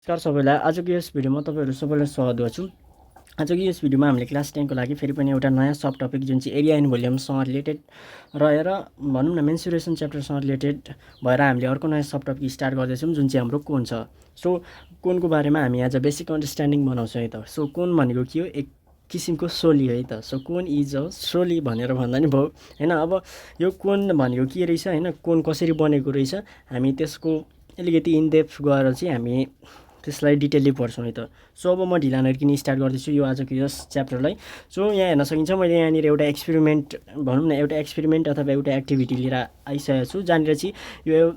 नमस्कार सबैलाई। आजको यस भिडियोमा तपाईहरु सबैलाई स्वागत गर्छु। आजको यस भिडियोमा हामीले क्लास 10 को लागि फेरि पनि एउटा नयाँ सब टपिक जुन चाहिँ एरिया एन्ड भोल्युमसँग रिलेटेड रहेर भनौं न मेन्सुरेसन च्याप्टरसँग रिलेटेड भएर हामीले अर्को नयाँ सब टपिक स्टार्ट गर्दैछौं जुन चाहिँ हाम्रो कोन छ। सो कोनको बारेमा हामी आज बेसिक अन्डरस्ट्यान्डिङ बनाउँछौँ है त। सो कोन भनेको के हो? एक किसिमको सोली है त। सो कोन इज अ सोली भनेर भन्दा नि भयो हैन। अब यो कोन भनेको के रहेछ हैन, कोन कसरी बनेको रहेछ, हामी त्यसको अलिकति इन डेप्थ गएर चाहिँ हामी त्यसलाई डिटेलली पढ्छौँ है त। सो अब म ढिला नगरिकन स्टार्ट गर्दैछु यो आजको यस च्याप्टरलाई। सो यहाँ हेर्न सकिन्छ मैले यहाँनिर एउटा एक्सपेरिमेन्ट भनौँ न एउटा एक्सपेरिमेन्ट अथवा एउटा एक्टिभिटी लिएर आइसकेको छु जहाँनिर चाहिँ यो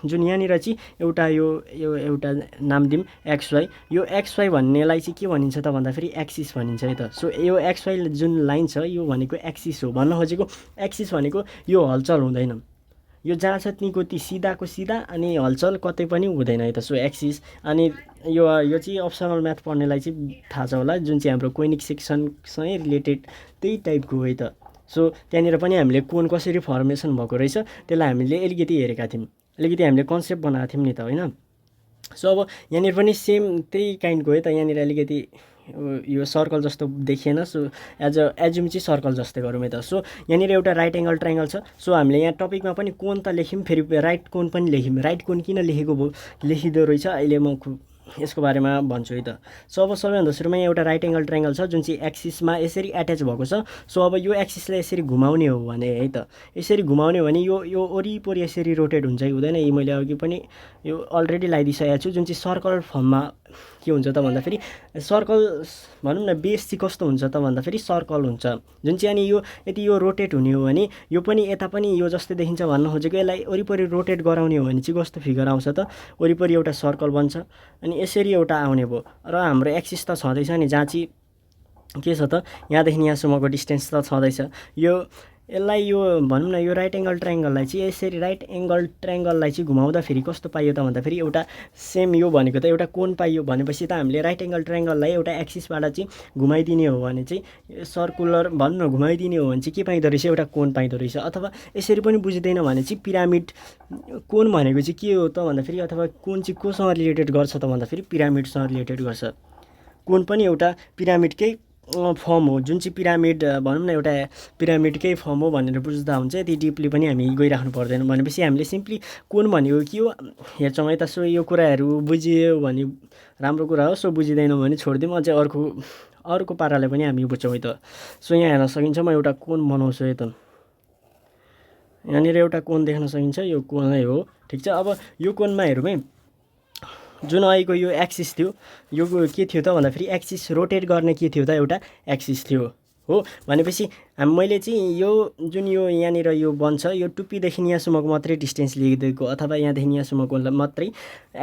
जुन यहाँनिर चाहिँ एउटा यो एउटा नाम दिउँ XY। यो XY भन्नेलाई चाहिँ के भनिन्छ त भन्दाखेरि एक्सिस भनिन्छ है त। सो यो XY जुन लाइन छ यो भनेको एक्सिस हो। भन्न खोजेको एक्सिस भनेको यो हलचल हुँदैन, यो जहाँ छ त्यहीँको त्यही सिधाको सिधा अनि हलचल कतै पनि हुँदैन है त। सो एक्सिस अनि यो चाहिँ अप्सनल म्याथ पढ्नेलाई चाहिँ थाहा छ होला जुन चाहिँ हाम्रो कोनिक सेक्सनसँगै रिलेटेड त्यही टाइपको है त। सो त्यहाँनिर पनि हामीले कोन कसरी फर्मेसन भएको रहेछ त्यसलाई हामीले अलिकति हेरेका थियौँ, अलिकति हामीले कन्सेप्ट बनाएको थियौँ नि त हैन। सो अब यहाँनिर पनि सेम त्यही काइन्डको है त। यहाँनिर अलिकति यो सर्कल जस्तो देखिएन। सो एजुम चाहिँ सर्कल जस्तै गरौँ है त। सो यहाँनिर एउटा राइट एङ्गल ट्रायङ्गल छ। सो हामीले यहाँ टपिकमा पनि कोन त लेख्यौँ, फेरि राइट कोन पनि लेख्यौँ। राइट कोन किन लेखेको भयो लेखिँदो रहेछ अहिले म यसको बारेमा भन्छु है त। सो अब सबैभन्दा सुरुमा एउटा राइट एङ्गल ट्रायङ्गल छ जुन चाहिँ एक्सिसमा यसरी एट्याच भएको छ। सो अब यो एक्सिसलाई यसरी घुमाउने हो भने है त, यसरी घुमाउने हो भने यो वरिपरि यसरी रोटेट हुन्छ कि हुँदैन यी मैले अघि पनि यो अलरेडी लगाइदिइसकेको छु। जुन चाहिँ सर्कल फर्ममा के हुन्छ त भन्दाखेरि सर्कल भनौँ न बेस चाहिँ कस्तो हुन्छ त भन्दाखेरि सर्कल हुन्छ जुन चाहिँ अनि यो यदि यो रोटेट हुने हो भने यो पनि यता पनि यो जस्तै देखिन्छ भन्न खोजेको। यसलाई वरिपरि रोटेट गराउने हो भने चाहिँ कस्तो फिगर आउँछ त, वरिपरि एउटा सर्कल बन्छ अनि यसरी एउटा आउने भयो। र हाम्रो एक्सिस त छँदैछ नि जहाँ चाहिँ के छ त यहाँदेखि यहाँसम्मको डिस्टेन्स त छँदैछ। यसलाई यो भनौँ न यो राइट एङ्गल ट्रायङ्गललाई चाहिँ यसरी राइट एङ्गल ट्रायङ्गललाई चाहिँ घुमाउँदा फेरि कस्तो पाइयो त भन्दाखेरि एउटा सेम यो भनेको त एउटा कोन पाइयो। भनेपछि त हामीले राइट एङ्गल ट्रायङ्गललाई एउटा एक्सिसबाट चाहिँ घुमाइदिने हो भने चाहिँ सर्कुलर भनौँ न घुमाइदिने हो भने चाहिँ के पाइँदो रहेछ एउटा कोन पाइँदो रहेछ। अथवा यसरी पनि बुझिँदैन भने चाहिँ पिरामिड कोन भनेको चाहिँ के हो त भन्दाखेरि अथवा कोन चाहिँ कोसँग रिलेटेड गर्छ त भन्दाखेरि पिरामिडसँग रिलेटेड गर्छ। कोन पनि एउटा पिरामिडकै फर्म हो जुन चाहिँ पिरामिड भनौँ न एउटा पिरामिडकै फर्म हो भनेर बुझ्दा हुन्छ। यति डिपली पनि हामी गइराख्नु पर्दैन। भनेपछि हामीले सिम्पली कोन भनेको के हो हेर्छौँ है त। सो यो कुराहरू बुझियो भने राम्रो कुरा हो, सो बुझिँदैन भने छोडिदिउँ, अझै अर्को पाराले पनि हामी बुझ्छौँ है त। सो यहाँ हेर्न सकिन्छ म एउटा कोन बनाउँछु है त। यहाँनिर एउटा कोन देख्न सकिन्छ, यो कोनै हो ठिक छ। अब यो कोनमा हेरौँ है, जुन अहिलेको यो एक्सिस थियो यो के थियो त भन्दाखेरि एक्सिस रोटेट गर्ने के थियो त एउटा एक्सिस थियो हो। भनेपछि मैले चाहिँ यो जुन यो यहाँनिर यो बन्छ यो टुप्पीदेखि यहाँसम्मको मात्रै डिस्टेन्स लिइदिएको अथवा यहाँदेखि यहाँसम्मको मात्रै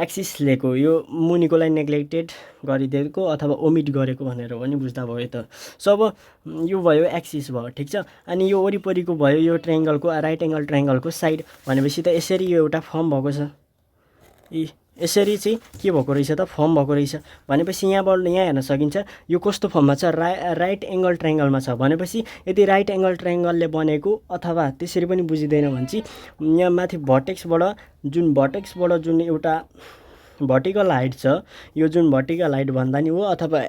एक्सिस लिएको, यो मुनिकोलाई नेग्लेक्टेड गरिदिएको अथवा ओमिट गरेको भनेर पनि बुझ्दा भयो त। सो अब यो भयो एक्सिस भयो ठिक छ। अनि यो वरिपरिको भयो यो ट्रायङ्गलको राइट एङ्गल ट्रायङ्गलको साइड। भनेपछि त यसरी यो एउटा फर्म भएको छ, यसरी चाहिँ के भएको रहेछ त फर्म भएको रहेछ। भनेपछि यहाँबाट यहाँ हेर्न सकिन्छ यो कस्तो फर्ममा छ राइट एङ्गल ट्रायङ्गलमा छ। भनेपछि यदि राइट एङ्गल ट्रायङ्गलले बनेको अथवा त्यसरी पनि बुझिँदैन भने चाहिँ यहाँ माथि भर्टेक्सबाट जुन एउटा भर्टिकल हाइट छ यो जुन भर्टिकल हाइट भन्दा नि हो अथवा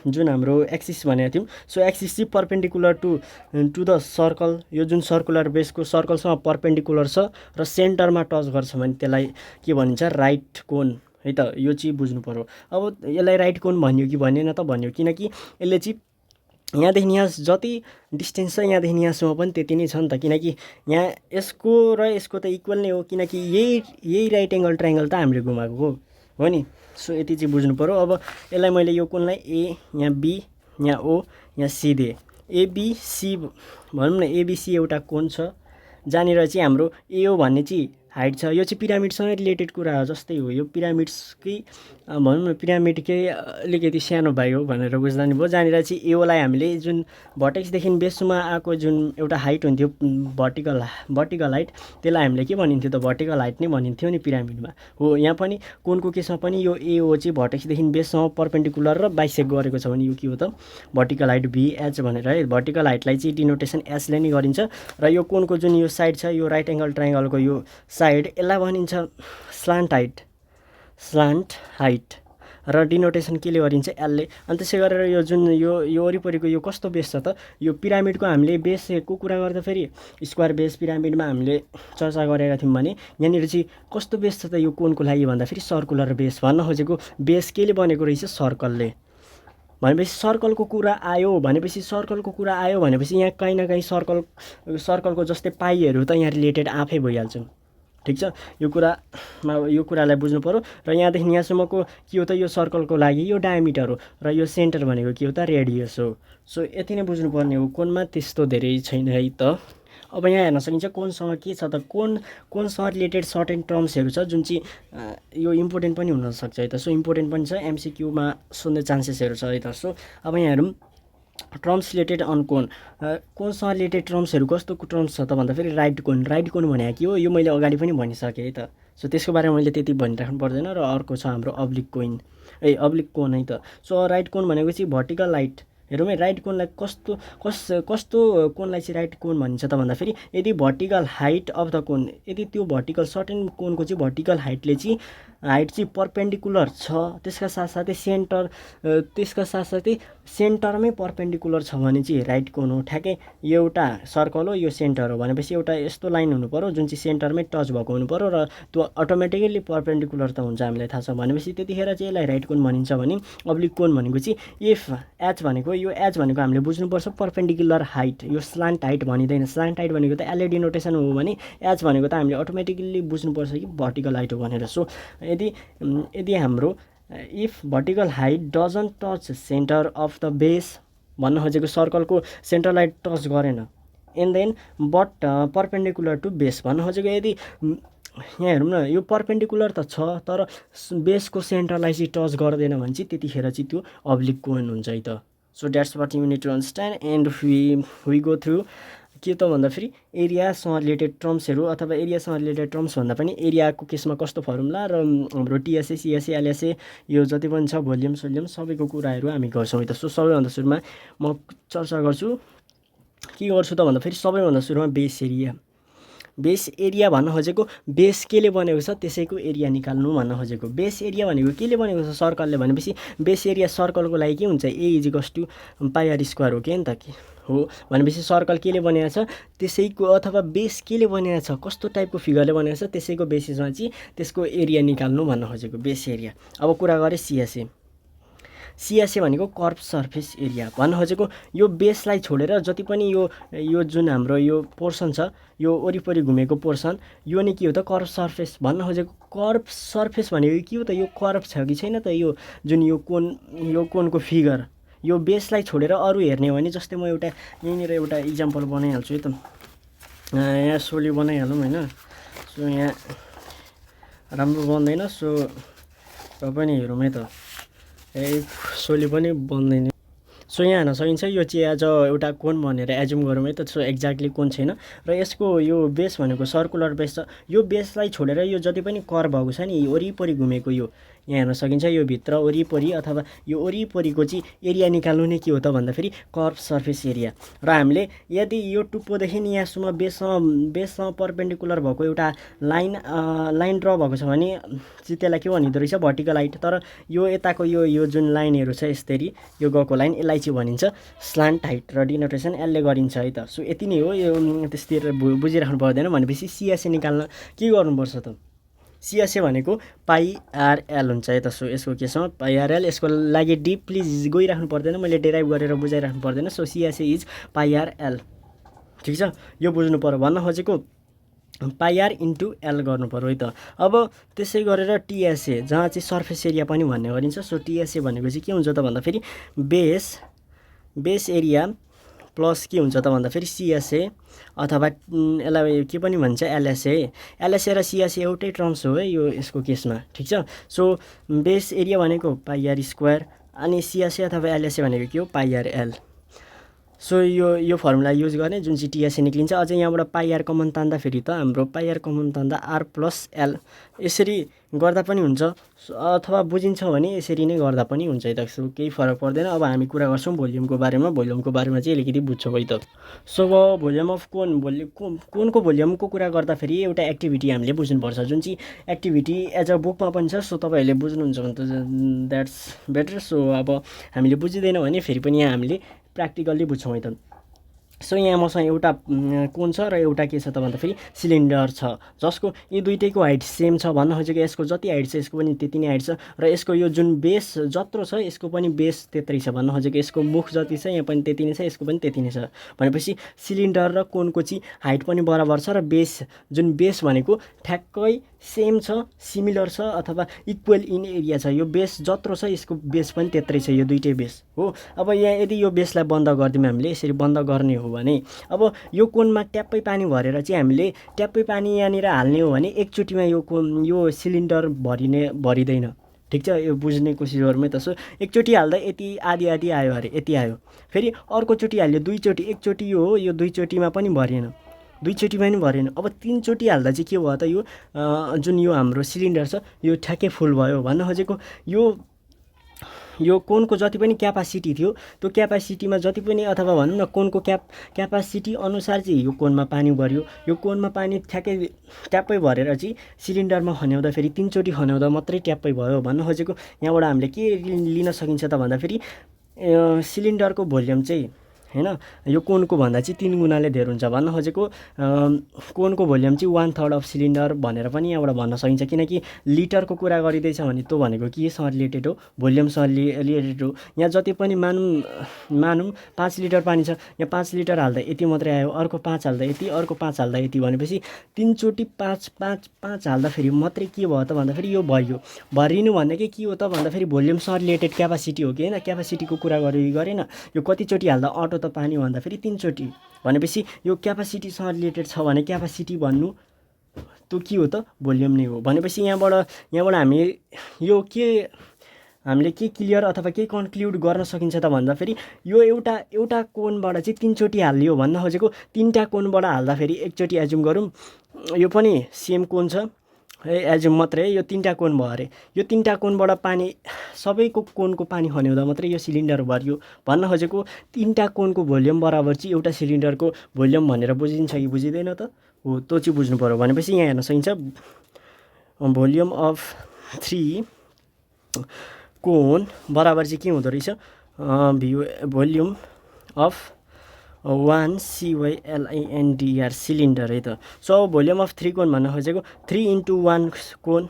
जुन हाम्रो एक्सिस भनेको थियौँ। सो एक्सिस चाहिँ पर्पेन्डिकुलर टु द सर्कल, यो जुन सर्कुलर बेसको सर्कलसँग पर्पेन्डिकुलर छ र सेन्टरमा टच गर्छ भने त्यसलाई के भनिन्छ राइट कोन है त। यो चाहिँ बुझ्नु पर्यो। अब यसलाई राइट कोन भन्यो कि भनेन त भन्यो, किनकि यसले चाहिँ यहाँदेखि यहाँ जति डिस्टेन्स छ यहाँदेखि यहाँसम्म पनि त्यति नै छ नि त। किनकि यहाँ यसको र यसको त इक्वल नै हो, किनकि यही राइट एङ्गल ट्रायङ्गल त हामीले घुमाएको हो नि। सो यति चाहिँ बुझ्नु पर्यो। अब यसलाई मैले यो कोनलाई ए, यहाँ बी, यहाँ ओ, यहाँ सी दिएँ। एबिसी भनौँ न एबिसी एउटा कोन छ जहाँनिर चाहिँ हाम्रो ए हो भन्ने चाहिँ हाइट छ। यो चाहिँ पिरामिडसँग रिलेटेड कुरा हो जस्तै हो, यो पिरामिड्सकै भनौँ न पिरामिडकै अलिकति सानो भाइ हो भनेर बुझ्दा नि भयो। जहाँनिर चाहिँ एओलाई हामीले जुन भर्टेक्सदेखि बेससम्म आएको जुन एउटा हाइट हुन्थ्यो भर्टिकल हाइट, त्यसलाई हामीले के भनिन्थ्यो त भर्टिकल हाइट नै भनिन्थ्यो नि पिरामिडमा हो। यहाँ पनि कोनको केसमा पनि यो एओ चाहिँ भर्टेक्सदेखि बेससम्म पर्पेन्डिकुलर र बाइसेक गरेको छ भने यो के हो त भर्टिकल हाइट भिएच भनेर है। भर्टिकल हाइटलाई चाहिँ डिनोटेसन एचले नै गरिन्छ र यो कोनको जुन यो साइड छ यो राइट एङ्गल ट्रायङ्गलको यो साइड यसलाई भनिन्छ स्लान्ट हाइट र डिनोटेसन केले गरिन्छ एलले। अनि त्यसै गरेर यो जुन यो वरिपरिको यो कस्तो बेस छ त, यो पिरामिडको हामीले बेसको कुरा गर्दा फेरि स्क्वायर बेस पिरामिडमा हामीले चर्चा गरेका थियौँ भने यहाँनिर चाहिँ कस्तो बेस छ त यो कोनको लागि भन्दा फेरि सर्कुलर बेस। भन्न खोजेको बेस केले बनेको रहेछ, सर्कलले। भनेपछि सर्कलको कुरा आयो भनेपछि यहाँ कहीँ न कहीँ सर्कलको जस्तै पाइहरू त यहाँ रिलेटेड आफै भइहाल्छ। ठिक छ, यो कुरालाई बुझ्नु पर्यो। र यहाँदेखि यहाँसम्मको के हो त, यो सर्कलको लागि यो डायमिटर हो र यो सेन्टर भनेको के हो त, रेडियस हो। सो यति नै बुझ्नुपर्ने हो कोनमा, त्यस्तो धेरै छैन है त। अब यहाँ हेर्न सकिन्छ कोनसँग के छ त, कोनसँग रिलेटेड सर्टेन टर्म्सहरू छ जुन चाहिँ यो इम्पोर्टेन्ट पनि हुनसक्छ है त। सो इम्पोर्टेन्ट पनि छ, एमसिक्यूमा सोध्ने चान्सेसहरू छ है त। सो अब यहाँ हेरौँ टर्म्स रिलेटेड अन कोनसँग रिलेटेड टर्म्सहरू कस्तो टर्म्स छ त भन्दा फेरि राइट कोन भनेको के हो, यो मैले अगाडि पनि भनिसकेँ है त। सो त्यसको बारेमा मैले त्यति भनिराख्नु पर्दैन। र अर्को छ हाम्रो अब्लिक कोन है त। सो राइट कोन भनेको चाहिँ भर्टिकल हाइट। हेरौँ है, राइट कोनलाई कस्तो कोनलाई चाहिँ राइट कोन भनिन्छ त भन्दा फेरि यदि vertical height of the cone, यदि त्यो भर्टिकल सर्टेन कोनको चाहिँ भर्टिकल हाइट चाहिँ पर्पेन्डिकुलर छ, त्यसका साथसाथै सेन्टरमै पर्पेन्डिकुलर छ भने चाहिँ राइट कोन हो। ठ्याक्कै एउटा सर्कल हो, यो सेन्टर हो भनेपछि एउटा यस्तो लाइन हुनु पर्यो जुन चाहिँ सेन्टरमै टच भएको हुनु पर्यो र त्यो अटोमेटिकली पर्पेन्डिकुलर त हुन्छ, हामीलाई थाहा छ। भनेपछि त्यतिखेर चाहिँ यसलाई राइट कोन भनिन्छ भने अब्लिक कोन भनेको चाहिँ एच भनेको हामीले बुझ्नुपर्छ पर्पेन्डिकुलर हाइट, यो स्लान्ट हाइट भनिँदैन। स्लान्ट हाइट भनेको त एलए डिनोटेसन हो भने एच भनेको त हामीले अटोमेटिकली बुझ्नुपर्छ कि भर्टिकल हाइट हो भनेर। सो यदि हाम्रो if vertical height doesn't touch centre of the base, भन्न खोजेको सर्कलको सेन्टरलाई टच गरेन, and then but perpendicular to base, भन्न खोजेको यदि यहाँ हेरौँ न, यो पर्पेन्डिकुलर त छ तर बेसको सेन्टरलाई चाहिँ टच गर्दैन भने चाहिँ त्यतिखेर चाहिँ त्यो अब्लिक कोन हुन्छ है त। So that's what you need to understand and we go through के त भन्दा फेरि एरियासँग रिलेटेड टर्म्सहरू, अथवा एरियासँग रिलेटेड टर्म्स भन्दा पनि एरियाको केसमा कस्तो फर्मुला र हाम्रो टिएसए सिएसए एलएसए यो जति पनि छ भोल्युम सबैको कुराहरू हामी गर्छौँ है त। सो सबैभन्दा सुरुमा म चर्चा गर्छु के गर्छु त भन्दा फेरि सबैभन्दा सुरुमा बेस एरिया भन्न खोजेको बेस केले बनेको छ त्यसैको एरिया निकाल्नु भन्न खोजेको। बेस एरिया भनेको केले बनेको छ, सर्कलले, भनेपछि बेस एरिया सर्कलको लागि के हुन्छ, A = πr² हो के नि त हो। भनेपछि सर्कल केले बनेको छ त्यसैको, अथवा बेस केले बनेको छ, कस्तो टाइपको फिगरले बनेको छ त्यसैको बेसिसमा चाहिँ त्यसको एरिया निकाल्नु भन्न खोजेको बेस एरिया। अब कुरा गरेँ सिएसए भनेको कर्भ सर्फेस एरिया भन्न खोजेको। यो बेसलाई छोडेर जति पनि यो जुन हाम्रो यो पोर्सन छ, यो वरिपरि घुमेको पोर्सन, यो नै के हो त, कर्भ सर्फेस भन्न खोजेको। कर्भ सर्फेस भनेको के हो त, यो कर्भ छ कि छैन त, यो जुन यो कोनको फिगर, यो बेसलाई छोडेर अरू हेर्ने हो भने, जस्तै म यहीँनिर एउटा इक्जाम्पल बनाइहाल्छु है त। यहाँ सोली बनाइहालौँ होइन। सो यहाँ राम्रो बन्दैन, सो र पनि हेरौँ है त, सोली पनि बन्दैन। सो यहाँ हेर्न सकिन्छ यो चाहिँ एज एउटा कोन भनेर एज्युम गरौँ है त। सो एक्ज्याक्टली कोन छैन र यसको यो बेस भनेको सर्कुलर बेस छ। यो बेसलाई छोडेर यो जति पनि कर्भ भएको छ नि, वरिपरि घुमेको यो यहाँ हेर्न सकिन्छ, यो भित्र वरिपरि अथवा यो वरिपरिको चाहिँ एरिया निकाल्नु नै के हो त भन्दा फेरि कर्भ सर्फेस एरिया। र हामीले यदि यो टुप्पोदेखि यहाँसम्म बेससँग पर्पेन्डिकुलर भएको एउटा लाइन ड्र भएको छ भने चाहिँ त्यसलाई के भनिँदो रहेछ, भर्टिकल हाइट। तर यो यताको यो जुन लाइनहरू छ यसरी यो गएको लाइन, यसलाई चाहिँ भनिन्छ स्लान्ट हाइट र डिनोटेसन एलले गरिन्छ है त। सो यति नै हो, यो त्यसतिर बुझिराख्नु पर्दैन। भनेपछि सिएसए निकाल्न के गर्नुपर्छ त, सिएसए भनेको πr/l हुन्छ है त। सो यसको केसमा πr/l, यसको लागि डिपली गइराख्नु पर्दैन, मैले डेराइभ गरेर बुझाइराख्नु पर्दैन। सो सिएसए इज πr/l, ठिक छ, यो बुझ्नु पर्यो। भन्न खोजेको πr × l गर्नु पर्यो है त। अब त्यसै गरेर टिएसए जहाँ चाहिँ सर्फेस एरिया पनि भन्ने गरिन्छ। सो टिएसए भनेको चाहिँ के हुन्छ त भन्दा फेरि बेस एरिया प्लस के हुन्छ त भन्दा फेरि सिएसए, अथवा यसलाई के पनि भन्छ एलएसए र सिएसए एउटै टर्म्स हो है यो यसको केसमा, ठिक छ। सो बेस एरिया भनेको πr² अनि सिएसए अथवा एलएसए भनेको के हो, πr/l। सो यो फर्मुला युज गर्ने जुन चाहिँ टिएसए निक्लिन्छ। अझै यहाँबाट पाइ आर कमन तान्दाखेरि त हाम्रो पाइ आर कमन तान्दा आर प्लस एल यसरी गर्दा पनि हुन्छ, अथवा बुझिन्छ भने यसरी नै गर्दा पनि हुन्छ है त। सो केही फरक पर्दैन। अब हामी कुरा गर्छौँ भोल्युमको बारेमा चाहिँ अलिकति बुझ्छौँ है त। सो अब भोल्युम अफ कोनको भोल्युमको कुरा गर्दाखेरि एउटा एक्टिभिटी हामीले बुझ्नुपर्छ, जुन चाहिँ एक्टिभिटी एज अ बुकमा पनि छ। सो तपाईँहरूले बुझ्नुहुन्छ भने त द्याट्स बेटर। सो अब हामीले बुझिँदैन भने फेरि पनि यहाँ हामीले प्र्याक्टिकल्ली बुझ्छौँ है त। सो यहाँ मसँग एउटा कोन छ र एउटा के छ त भन्दाखेरि सिलिन्डर छ, जसको यी दुइटैको हाइट सेम छ। भन्न खोजेको यसको जति हाइट छ यसको पनि त्यति नै हाइट छ, र यसको यो जुन बेस जत्रो छ यसको पनि बेस त्यत्रै छ। भन्न खोजेको यसको मुख जति छ यहाँ पनि त्यति नै छ, यसको पनि त्यति नै छ। भनेपछि सिलिन्डर र कोनको चाहिँ हाइट पनि बराबर छ, र जुन बेस भनेको ठ्याक्कै सेम छ, सिमिलर छ, अथवा इक्वल इन एरिया छ। यो बेस जत्रो छ यसको बेस पनि त्यत्रै छ, यो दुइटै बेस हो। अब यहाँ यदि यो बेसलाई बन्द गरिदिउँ हामीले, यसरी बन्द गर्ने हो भने अब यो कोनमा ट्याप्पै पानी भरेर चाहिँ हामीले ट्याप्पै पानी यहाँनिर हाल्ने हो भने एकचोटिमा यो सिलिन्डर भरिँदैन। ठिक छ, यो बुझ्ने कोसिस गरौँ है त। सो एकचोटि हाल्दा यति आधी आयो अरे, यति आयो। फेरि अर्कोचोटि हाल्यो दुईचोटि, एकचोटि यो हो, यो दुईचोटिमा पनि भरिएन, दुईचोटिमा पनि भरेन। अब तिनचोटि हाल्दा चाहिँ के भयो त, यो जुन यो हाम्रो सिलिन्डर छ यो ठ्याक्कै फुल भयो। भन्न खोजेको यो कोनको जति पनि क्यापासिटी थियो त्यो क्यापासिटीमा जति पनि, अथवा भनौँ न कोनको क्यापासिटी अनुसार चाहिँ यो कोनमा पानी भर्यो। यो कोनमा पानी ट्याप्पै भरेर चाहिँ सिलिन्डरमा खन्याउँदा फेरि तिनचोटि खन्याउँदा मात्रै ट्याप्पै भयो। भन्न खोजेको यहाँबाट हामीले के लिन सकिन्छ त भन्दाखेरि सिलिन्डरको भोल्युम चाहिँ हैन यो कोनको भन्दा चाहिँ 3 गुणाले धेर हुन्छ। भन्न खोजेको कोनको भोल्युम चाहिँ 1/3 अफ सिलिन्डर भनेर पनि यहाँबाट भन्न सकिन्छ, किनकि लिटरको कुरा गरिँदैछ भने त्यो भनेको केसँग रिलेटेड हो, भोल्युमसँग रिलेटेड हो। यहाँ जति पनि मानौँ 5 लिटर पानी छ, यहाँ 5 लिटर हाल्दा यति मात्रै आयो, अर्को 5 हाल्दा यति, अर्को 5 हाल्दा यति, भनेपछि तिनचोटि 5 हाल्दाखेरि मात्रै के भयो त भन्दाखेरि यो भरिनु भनेकै के हो त भन्दाखेरि भोल्युमसँग रिलेटेड क्यापासिटी हो कि होइन, क्यापासिटीको कुरा गरेन। यो कतिचोटि हाल्दा अटो त पानी भन्दाखेरि तिनचोटि, भनेपछि यो क्यापासिटीसँग रिलेटेड छ भने क्यापासिटी भन्नु त्यो के हो त, भोल्युम नै हो। भनेपछि यहाँबाट हामी हामीले के क्लियर अथवा के कन्क्लुड गर्न सकिन्छ त भन्दाखेरि यो एउटा कोनबाट चाहिँ तिनचोटि हाल्यो। भन्न खोजेको तिनवटा कोनबाट हाल्दाखेरि एकचोटि एज्युम गरौँ यो पनि सेम कोन छ, एज्युम मात्रै, यो तिनवटा कोन भयो अरे। यो तिनवटा कोनबाट पानी सबैको कोनको पानी खन्याउँदा मात्रै यो सिलिन्डर भर्यो। भन्न खोजेको तिनवटा कोनको भोल्युम बराबर चाहिँ एउटा सिलिन्डरको भोल्युम भनेर बुझिन्छ कि बुझिँदैन त हो, त्यो चाहिँ बुझ्नु पऱ्यो। भनेपछि यहाँ हेर्न सकिन्छ भोल्युम अफ 3 कोन बराबर चाहिँ के हुँदो रहेछ, भोल्युम अफ 1 CYLINDR सिलिन्डर है त। सो भोल्युम अफ 3 कोन भन्न खोजेको 3 × 1 कोन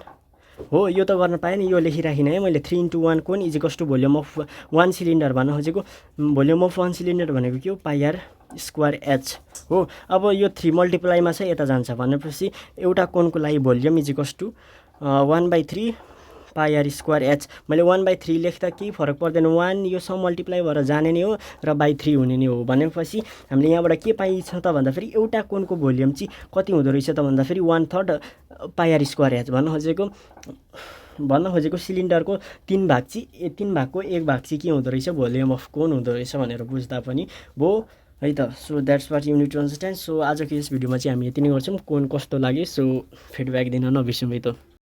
हो। यो त गर्न पाएँ नि, यो लेखिराखिनँ है मैले। 3 × 1 cone equals to volume of 1 cylinder भन्न खोजेको भोल्युम अफ 1 सिलिन्डर भनेको के हो, πr² हो। अब यो 3 मल्टिप्लाईमा छ यता जान्छ भनेपछि एउटा कोनको लागि भोल्युम इजिकल्स टु 1/3 πr²h। मैले 1/3 लेख्दा केही फरक पर्दैन, 1 यो सब मल्टिप्लाई भएर जाने नै हो र /3 हुने नै हो। भनेपछि हामीले यहाँबाट के पाइन्छ त भन्दाखेरि एउटा कोनको भोल्युम चाहिँ कति हुँदो रहेछ त भन्दाखेरि 1/3 πr²h। भन्न खोजेको सिलिन्डरको 3 भाग चाहिँ 3 भागको 1 भाग चाहिँ के हुँदो रहेछ, भोल्युम अफ कोन हुँदो रहेछ भनेर बुझ्दा पनि भयो है त। So that's what you need to understand. So आजको यस भिडियोमा चाहिँ हामी यति नै गर्छौँ। कोन कस्तो लाग्यो सो फिडब्याक दिन नबिर्सौँ है त।